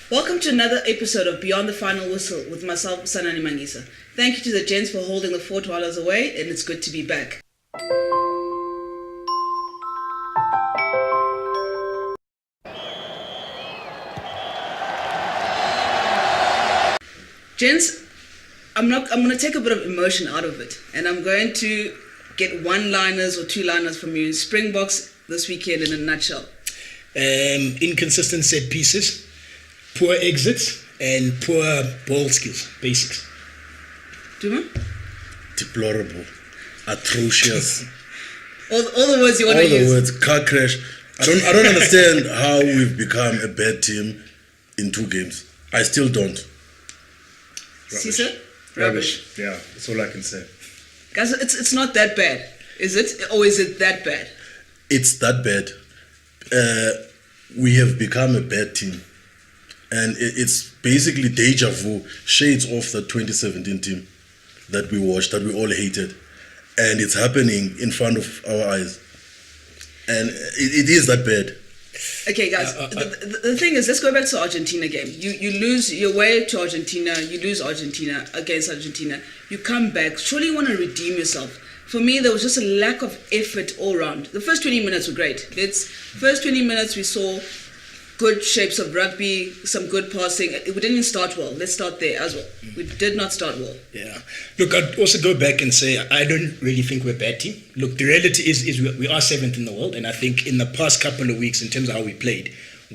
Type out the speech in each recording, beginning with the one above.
Welcome to another episode of Beyond the Final Whistle with myself, Sanani Mangisa. Thank you to the gents for holding the fort while I was away, and it's good to be back. Gents, I'm going to take a bit of emotion out of it, and I'm going to get one-liners or two-liners from you. Springboks this weekend in a nutshell. Inconsistent set pieces, poor exits, and poor ball skills, basics. Duma? Deplorable, atrocious. all the words you want to use. All the words, car crash. I don't understand how we've become a bad team in 2 games. I still don't. Caesar? Rubbish. Yeah, that's all I can say. Guys, it's not that bad, is it? Or is it that bad? It's that bad. We have become a bad team. And it's basically deja vu, shades of the 2017 team that we watched, that we all hated. And it's happening in front of our eyes. And it is that bad. Okay, guys, the thing is, let's go back to the Argentina game. You lose your way to Argentina, you lose Argentina against Argentina. You come back, surely you want to redeem yourself. For me, there was just a lack of effort all around. The first 20 minutes were great. First 20 minutes we saw good shapes of rugby, some good passing. We didn't even start well. Let's start there as well. We did not start well. Yeah. Look, I'd also go back and say I don't really think we're a bad team. Look, the reality is we are 7th in the world, and I think in the past couple of weeks, in terms of how we played,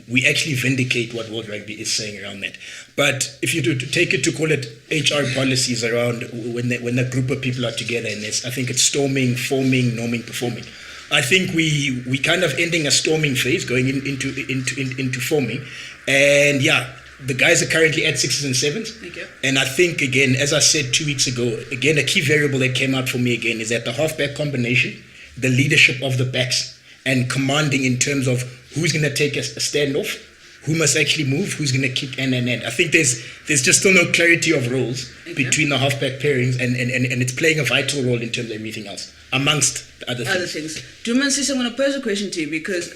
we actually vindicate what World Rugby is saying around that. But if you take it to call it HR policies around when a group of people are together in this, I think it's storming, forming, norming, performing. I think we kind of ending a storming phase, going into forming, and yeah, the guys are currently at 6s and 7s. Okay. And I think again, as I said 2 weeks ago, again a key variable that came out for me again is that the halfback combination, the leadership of the backs, and commanding in terms of who's going to take a standoff, who must actually move, who's going to kick and. I think there's just still no clarity of roles between the halfback pairings, and it's playing a vital role in terms of everything else, amongst other things. Duma and Sisa, I'm going to pose a question to you because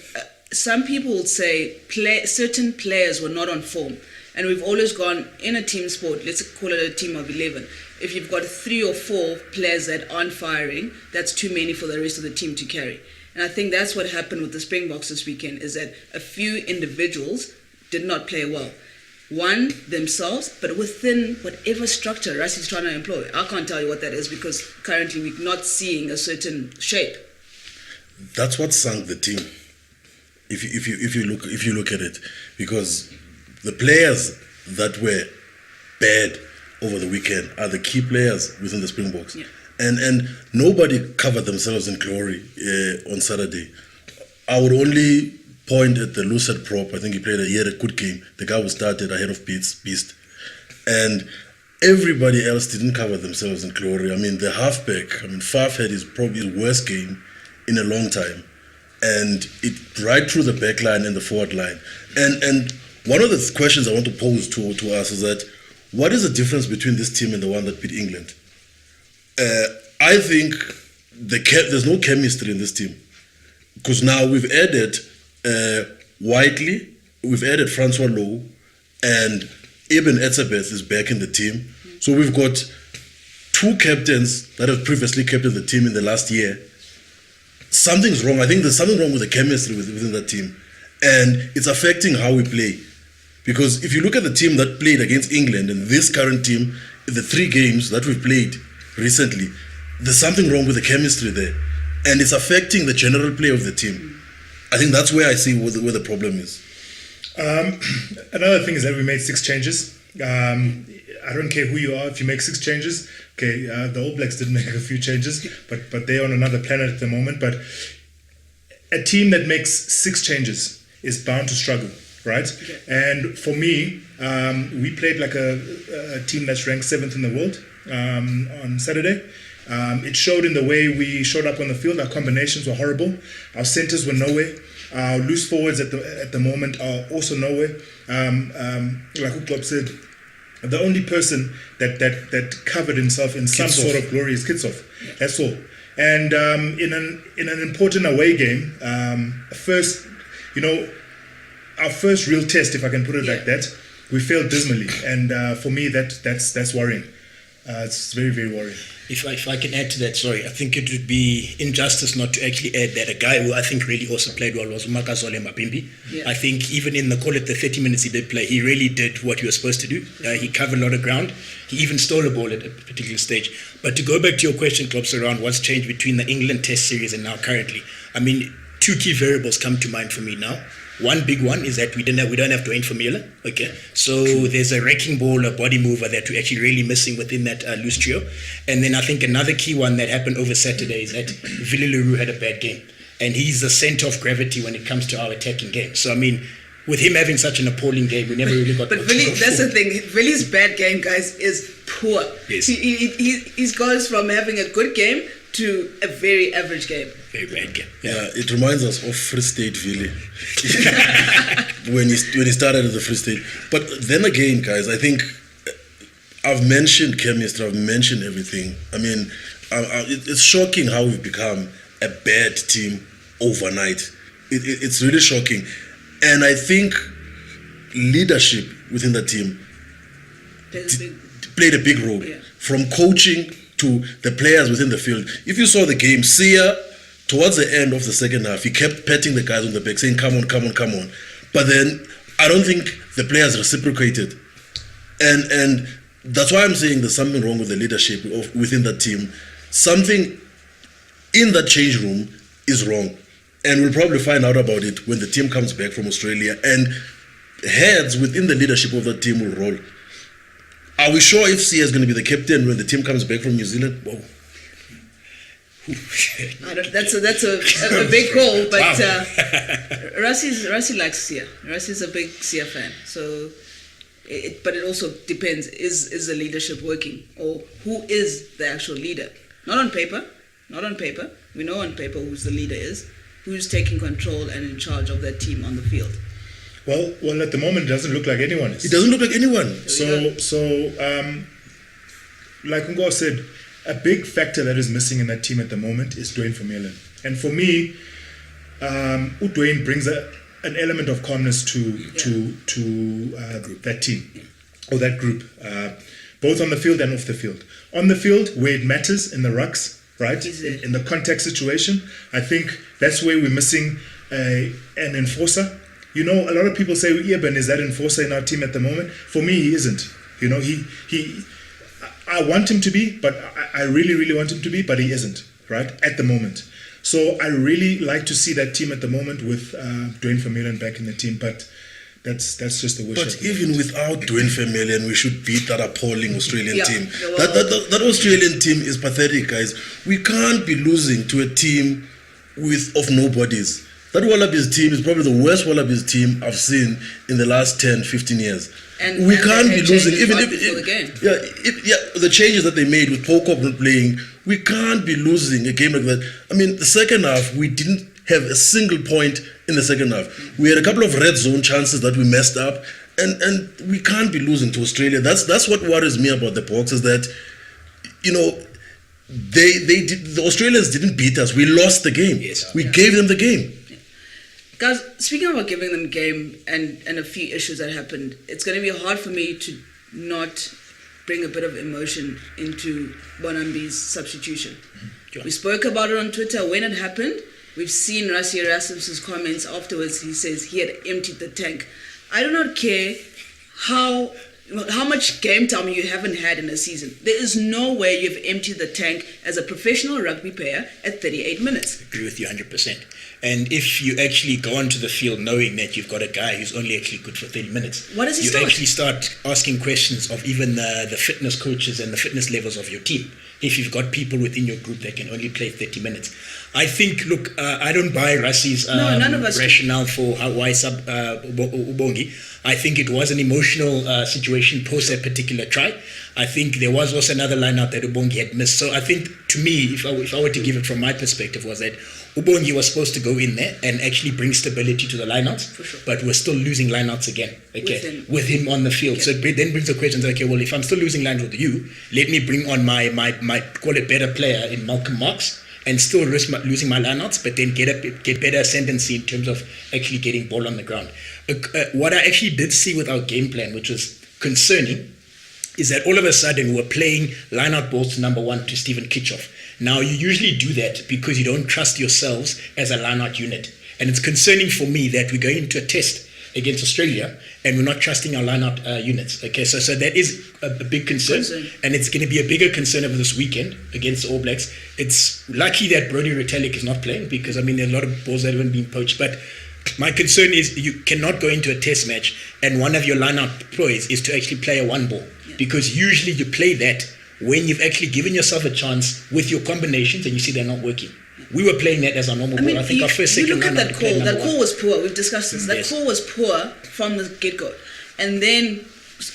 some people would say certain players were not on form, and we've always gone in a team sport, let's call it a team of 11. If you've got 3 or 4 players that aren't firing, that's too many for the rest of the team to carry. And I think that's what happened with the Springboks this weekend, is that a few individuals did not play well. One, themselves, but within whatever structure Rassi's trying to employ. I can't tell you what that is because currently we're not seeing a certain shape. That's what sunk the team. If you look at it, because the players that were bad over the weekend are the key players within the Springboks. Yeah. And nobody covered themselves in glory on Saturday. I would only point at the Lucid prop. I think he had a good game. The guy who started ahead of Beast. And everybody else didn't cover themselves in glory. I mean, the halfback, Faf had probably his worst game in a long time. And it right through the back line and the forward line. And one of the questions I want to pose to us is that, what is the difference between this team and the one that beat England? I think there's no chemistry in this team. Because now we've added Whiteley, we've added Francois Lowe, and Eben Etzebeth is back in the team. So we've got 2 captains that have previously captained the team in the last year. Something's wrong. I think there's something wrong with the chemistry within that team. And it's affecting how we play. Because if you look at the team that played against England and this current team, the 3 games that we've played recently, there's something wrong with the chemistry there. And it's affecting the general play of the team. I think that's where I see where the problem is. Another thing is that we made 6 changes. I don't care who you are, if you make 6 changes. Okay, the All Blacks did make a few changes, but they're on another planet at the moment. But a team that makes 6 changes is bound to struggle, right? Okay. And for me, we played like a team that's ranked 7th in the world on Saturday. It showed in the way we showed up on the field. Our combinations were horrible. Our centers were nowhere. Our loose forwards at the moment are also nowhere. Like Uklop said, the only person that covered himself in some sort of glory is Kitshoff. That's all. And in an important away game, our first real test, if I can put it like that, we failed dismally, and for me that's worrying. It's very, very worrying. If I can add to that, sorry, I think it would be injustice not to actually add that a guy who I think really also played well was Makazole Mapimpi. Yeah. I think even in the 30 minutes he did play, he really did what he was supposed to do. He covered a lot of ground. He even stole a ball at a particular stage. But to go back to your question, Klops, around what's changed between the England Test series and now currently, I mean, two key variables come to mind for me now. One big one is that we don't have Dwayne Vermeulen. Okay, so there's a wrecking ball, a body mover that we're actually really missing within that loose trio. And then I think another key one that happened over Saturday is that Willie Leroux had a bad game, and he's the center of gravity when it comes to our attacking game. So I mean, with him having such an appalling game, we never really got. But Willie, that's the thing. Willie's bad game, guys, is poor. Yes. He goes from having a good game to a very average game. Very bad game. Yeah, it reminds us of Free State Ville when he started at the Free State. But then again, guys, I think I've mentioned chemistry, I've mentioned everything. I mean, it's shocking how we've become a bad team overnight. It's really shocking. And I think leadership within the team played a big role. Yeah. From coaching to the players within the field. If you saw the game, Sia, towards the end of the second half, he kept patting the guys on the back, saying, come on. But then I don't think the players reciprocated. And that's why I'm saying there's something wrong with the leadership within that team. Something in that change room is wrong. And we'll probably find out about it when the team comes back from Australia. And heads within the leadership of that team will roll. Are we sure if Sia is going to be the captain when the team comes back from New Zealand? Whoa. That's a big call, but Wow. Rassi likes Sia. Rassi's a big Sia fan, so. But it also depends: is the leadership working, or who is the actual leader? Not on paper. We know on paper who's the leader is, who's taking control and in charge of that team on the field. Well, at the moment, it doesn't look like anyone is. It doesn't look like anyone. So, like Ngo said, a big factor that is missing in that team at the moment is Dwayne Vermeulen. And for me, Dwayne brings an element of calmness to that team or that group, both on the field and off the field. On the field, where it matters, in the rucks, right? In the contact situation, I think that's where we're missing an enforcer. You know, a lot of people say, Eben is that enforcer in our team at the moment. For me, he isn't. You know, I want him to be, but I really, really want him to be, but he isn't, right, at the moment. So I really like to see that team at the moment with Dwayne Vermeulen back in the team, but that's just a wish. But even without Dwayne Vermeulen, we should beat that appalling Australian team. Well, That Australian team is pathetic, guys. We can't be losing to a team of nobodies. That Wallabies team is probably the worst Wallabies team I've seen in the last 10, 15 years. And we can't be losing. Even right before the game. The changes that they made with Pokop not playing, we can't be losing a game like that. I mean, the second half, we didn't have a single point in the second half. We had a couple of red zone chances that we messed up, and we can't be losing to Australia. That's what worries me about the Boks, is that, you know, the Australians didn't beat us. We lost the game. Yes. We gave them the game. Guys, speaking about giving them game and a few issues that happened, it's going to be hard for me to not bring a bit of emotion into Bonambi's substitution. Sure. We spoke about it on Twitter when it happened. We've seen Rassi Erasmus's comments afterwards. He says he had emptied the tank. I do not care how much game time you haven't had in a season. There is no way you've emptied the tank as a professional rugby player at 38 minutes. I agree with you 100%. And if you actually go onto the field knowing that you've got a guy who's only actually good for 30 minutes, What does he you start? actually start asking questions of even the fitness coaches and the fitness levels of your team. If you've got people within your group that can only play 30 minutes. I think, look, I don't buy Rassi's none of us rationale for why sub Ubongi. I think it was an emotional situation post that particular try. I think there was also another line-out that Ubongi had missed. So I think, to me, if I were to give it from my perspective, was that Ubongi was supposed to go in there and actually bring stability to the lineouts, For sure. but we're still losing lineouts again, with him on the field. So it then brings the question, okay, well, if I'm still losing lineouts with you, let me bring on my call it better player in Malcolm Marx and still risk losing my lineouts, but then get better ascendancy in terms of actually getting ball on the ground. What I actually did see with our game plan, which was concerning, is that all of a sudden we're playing line-out balls to number 1 to Stephen Kitchoff. Now, you usually do that because you don't trust yourselves as a line-out unit. And it's concerning for me that we're going into a test against Australia and we're not trusting our line-out units. Okay, so that is a big concern. And it's going to be a bigger concern over this weekend against the All Blacks. It's lucky that Brodie Retallick is not playing because, I mean, there are a lot of balls that haven't been poached. But my concern is you cannot go into a test match and one of your line-out ploys is to actually play a one ball. Because usually you play that when you've actually given yourself a chance with your combinations and you see they're not working. We were playing that as our normal ball. I think our first, second you look at that call. That call was poor. We've discussed this. That Yes. call was poor from the get-go. And then,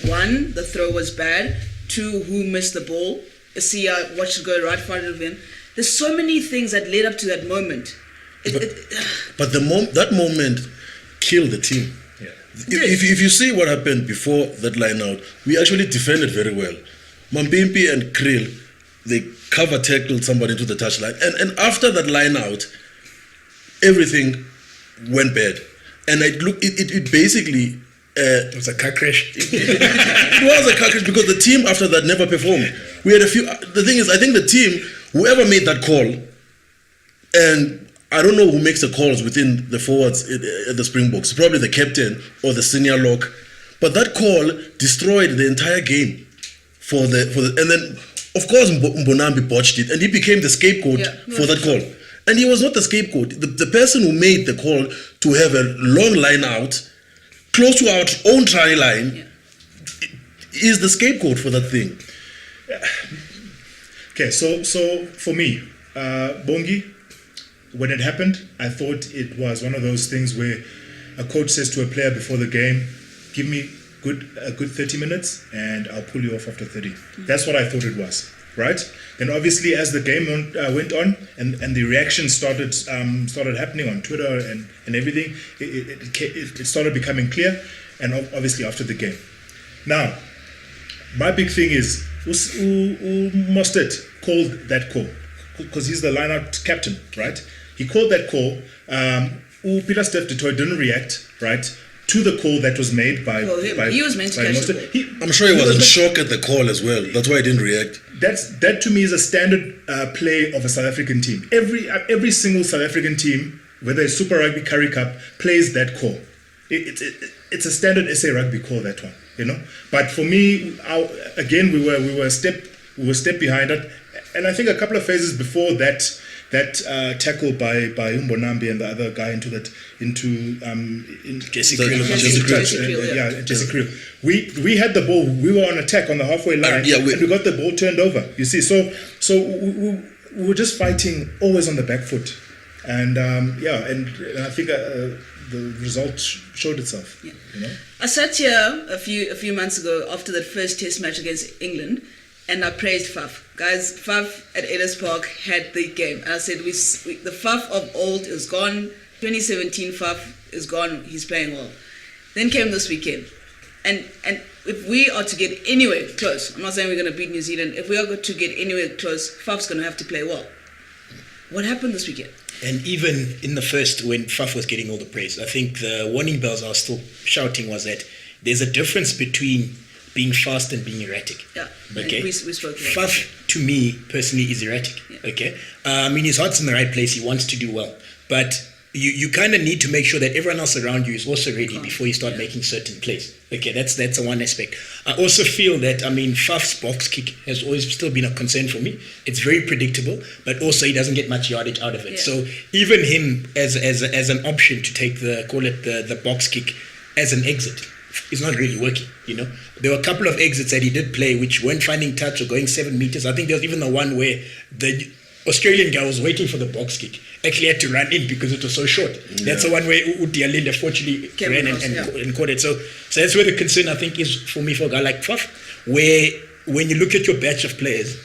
1, the throw was bad. 2, who missed the ball. Sia watched it go right in front of him. There's so many things that led up to that moment. But that moment killed the team. Yeah. If you see what happened before that line out, we actually defended very well. Mambimpi and Krill, they cover tackled somebody into the touchline. And after that line out, everything went bad. And it basically... it was a car crash. It was a car crash because the team after that never performed. We had a few... The thing is, I think the team, whoever made that call, and I don't know who makes the calls within the forwards at the Springboks, probably the captain or the senior lock, but that call destroyed the entire game for the and then of course Mbonambi botched it and he became the scapegoat for that call. And he was not the scapegoat. The person who made the call to have a long line out close to our own try line is the scapegoat for that thing. Okay, so for me, Bongi, when it happened, I thought it was one of those things where a coach says to a player before the game, give me a good 30 minutes and I'll pull you off after 30. That's what I thought it was, right? Then obviously as the game went on and the reactions started happening on Twitter and everything, it started becoming clear, and obviously after the game. Now, my big thing is, Mostert called that call because he's the line-out captain, right? He called that call. Peter Steph Detroit didn't react, right, to the call that was made by he was meant to catch the ball. I'm sure he was in shock at the call as well. That's why he didn't react. That to me is a standard play of a South African team. Every single South African team, whether it's Super Rugby, Currie Cup, plays that call. It's a standard SA Rugby call, that one, you know. But for me, again, we were a step behind it, and I think a couple of phases before that tackle by Mbonambi and the other guy into Jesse Kriel. Jesse Kriel. We had the ball. We were on attack on the halfway line, and we got the ball turned over. You see, so we were just fighting always on the back foot, and and I think the result showed itself. Yeah. You know? I sat here a few months ago after that first Test match against England, and I praised Faf. Guys, Faf at Ellis Park had the game. And I said, the Faf of old is gone. 2017 Faf is gone. He's playing well. Then came this weekend. And if we are to get anywhere close, I'm not saying we're going to beat New Zealand. If we are going to get anywhere close, Faf's going to have to play well. What happened this weekend? And even in the first, when Faf was getting all the praise, I think the warning bells I was still shouting was that there's a difference between being fast and being erratic. Yeah, okay. We spoke about that. Faf, to me, personally, is erratic. Yeah. Okay. I mean, his heart's in the right place. He wants to do well. But you kind of need to make sure that everyone else around you is also ready before you start making certain plays. Okay, that's a one aspect. I also feel that, I mean, Faf's box kick has always still been a concern for me. It's very predictable, but also he doesn't get much yardage out of it. Yeah. So even him as an option to take the box kick as an exit is not really working, you know. There were a couple of exits that he did play which weren't finding touch or going 7 meters. I think there was even the one where the Australian guy was waiting for the box kick, actually had to run in because it was so short. Yeah. That's the one where Udialinde fortunately ran and caught it. So that's where the concern, I think, is for me for a guy like Faf, where when you look at your batch of players,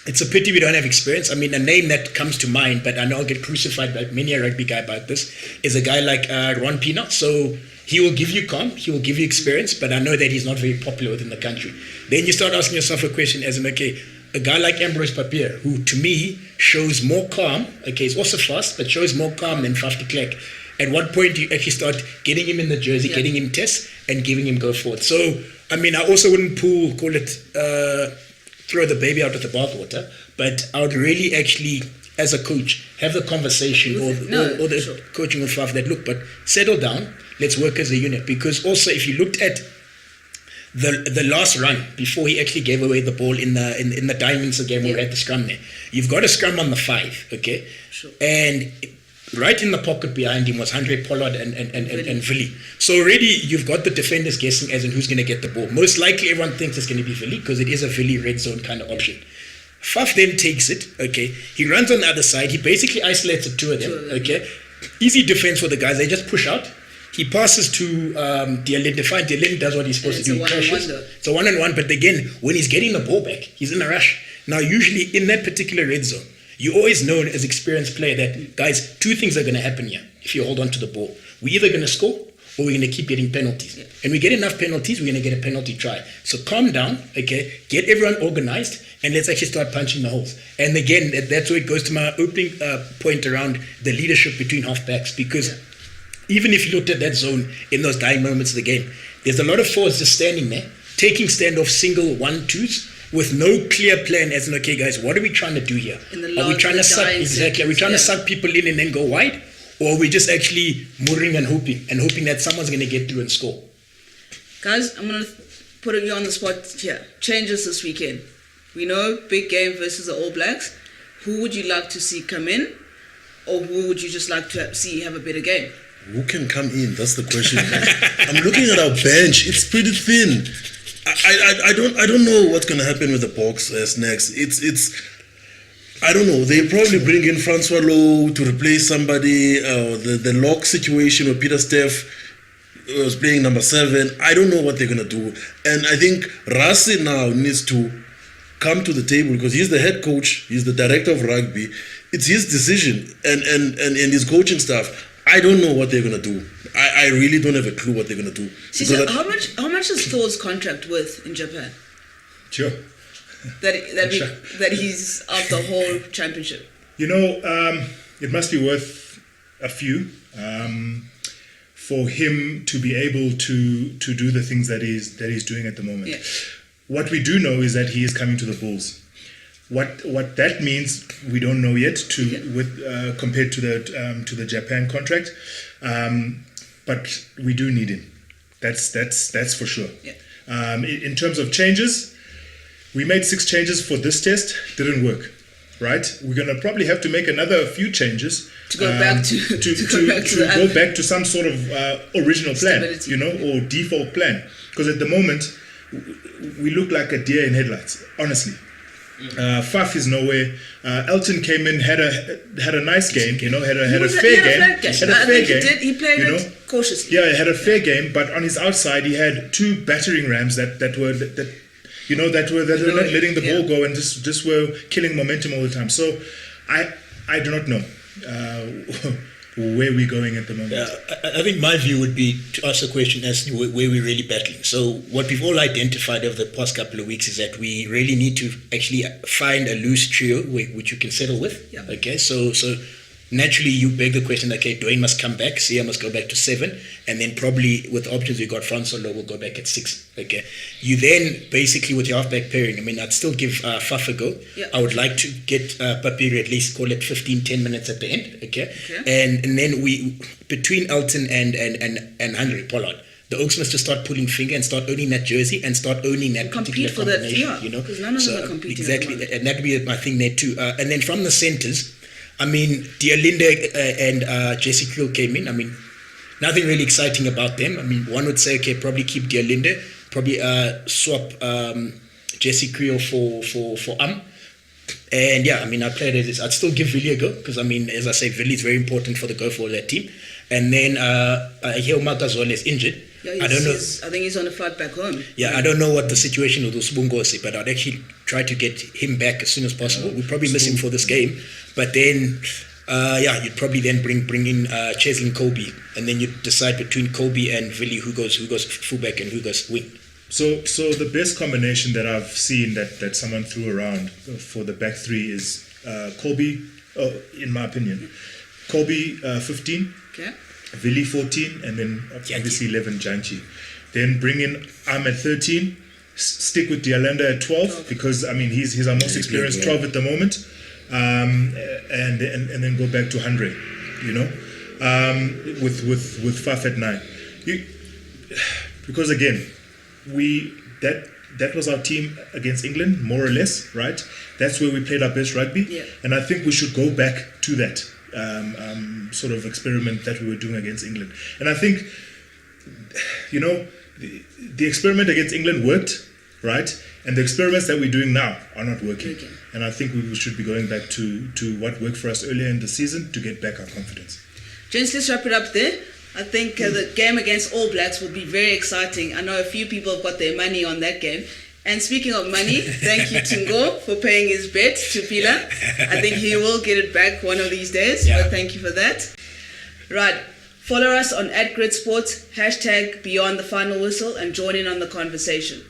it's a pity we don't have experience. I mean, a name that comes to mind, but I know I'll get crucified by many a rugby guy about this, is a guy like Ron Pina. So he will give you calm, he will give you experience, but I know that he's not very popular within the country. Then you start asking yourself a question as in, okay, a guy like Ambrose Papier, who to me shows more calm. Okay, he's also fast, but shows more calm than Faf de Klerk. At what point do you actually start getting him in the jersey, getting him tests, and giving him go forward? So, I mean, I also wouldn't throw the baby out with the bathwater, but I would really actually, as a coach, have the conversation or the coaching with Faf that, look, but settle down, let's work as a unit. Because also, if you looked at the last run before he actually gave away the ball in the Diamonds game where we had the scrum there, you've got a scrum on the 5, okay? Sure. And right in the pocket behind him was Andre Pollard and Villy. So already you've got the defenders guessing as in who's going to get the ball. Most likely everyone thinks it's going to be Villy because it is a Villy red zone kind of option. Faf then takes it, okay? He runs on the other side. He basically isolates the two of them, okay? Easy defense for the guys. They just push out. He passes to Dialinde. Fine, Dialinde does what he's supposed to do. He crashes. It's a one-on-one, but again, when he's getting the ball back, he's in a rush. Now, usually in that particular red zone, you always know as experienced player that, guys, two things are going to happen here if you hold on to the ball. We're either going to score or we're going to keep getting penalties. Yeah. And we get enough penalties, we're going to get a penalty try. So calm down, okay? Get everyone organized, and let's actually start punching the holes. And again, that's where it goes to my opening point around the leadership between halfbacks, because even if you looked at that zone in those dying moments of the game, there's a lot of forwards just standing there, taking standoff single 1-2s, with no clear plan as in, okay, guys, what are we trying to do here? Are we trying to suck to suck people in and then go wide? Or are we just actually murring and hoping that someone's going to get through and score? Guys, I'm going to put you on the spot here. Changes this weekend. We know big game versus the All Blacks. Who would you like to see come in? Or who would you just like to see have a better game? Who can come in? That's the question. I'm looking at our bench. It's pretty thin. I don't know what's going to happen with the Boks next. It's I don't know. They probably bring in Francois Lowe to replace somebody. The lock situation where Peter Steff was playing number 7. I don't know what they're going to do. And I think Rassi now needs to come to the table because he's the head coach. He's the director of rugby. It's his decision and his coaching staff. I don't know what they're going to do. I really don't have a clue what they're going to do. So how much is Thor's contract worth in Japan? Sure. That he's out the whole championship. You know, it must be worth a few for him to be able to do the things that he's doing at the moment. Yeah. What we do know is that he is coming to the Bulls. What that means, we don't know yet. Compared to the Japan contract, but we do need him. That's for sure. Yeah. In terms of changes, we made 6 changes for this test. Didn't work, right? We're gonna probably have to make another few changes to go back to go back to some sort of original plan, stability. or default plan. Because at the moment, we look like a deer in headlights. Honestly. Faf is nowhere. Elton came in, had a nice game, had a fair game. He played it cautiously. Yeah, he had a fair game, but on his outside he had 2 battering rams that were not letting the ball go and just were killing momentum all the time. So I do not know where we're going at the moment. I think my view would be to ask a question as to where we're really battling. So what we've all identified over the past couple of weeks is that we really need to actually find a loose trio which you can settle with. Yeah. Okay, so naturally you beg the question, okay, Dwayne must come back, Sia must go back to 7, and then probably with options we got Francois Lowe will go back at 6. Okay, you then basically with your halfback pairing, I mean, I'd still give Faf a go. Yeah. I would like to get Papiri at least call it 15-10 minutes at the end. Okay, and then we between Elton and Henry Pollard, the Oaks must just start pulling finger and start owning that jersey and start owning that compete for that, because none of them are competing exactly, and that would be my thing there too. And then from the centres, I mean, Dialinde and Jesse Creel came in. I mean, nothing really exciting about them. I mean, one would say, okay, probably keep Dialinde, probably swap Jesse Creel for And yeah, I mean, I'd play it as I'd still give Villy a go because, I mean, as I say, Villy is very important for the go for that team. And then I hear Makazole is injured. Yeah, I don't know. I think he's on a flight back home. Yeah, I don't know what the situation with Springboks is, but I'd actually try to get him back as soon as possible. We'll probably miss him for this game, but then you'd probably then bring in Cheslin Kobe, and then you'd decide between Kobe and Villy who goes fullback and who goes wing. So the best combination that I've seen that someone threw around for the back 3 is Kobe, in my opinion, Kobe 15, Okay. Vili 14, and then obviously 11 Janchi. Then bring in Ahmed 13. Stick with Dialanda at 12 because I mean he's our most experienced 12 at the moment, and then go back to Andre, you know, with Faf at 9. Because again, that was our team against England, more or less, right? That's where we played our best rugby, Yeah. and I think we should go back to that sort of experiment that we were doing against England. And I think, you know, the experiment against England worked, right? And the experiments that we're doing now are not working. Okay. And I think we should be going back to what worked for us earlier in the season to get back our confidence. Gents, let's wrap it up there. I think the game against All Blacks will be very exciting. I know a few people have got their money on that game. And speaking of money, thank you Tingo for paying his bet to Pila. I think he will get it back one of these days, Yeah. but thank you for that. Right, follow us on @GridSports, #Beyond the Final Whistle, and join in on the conversation.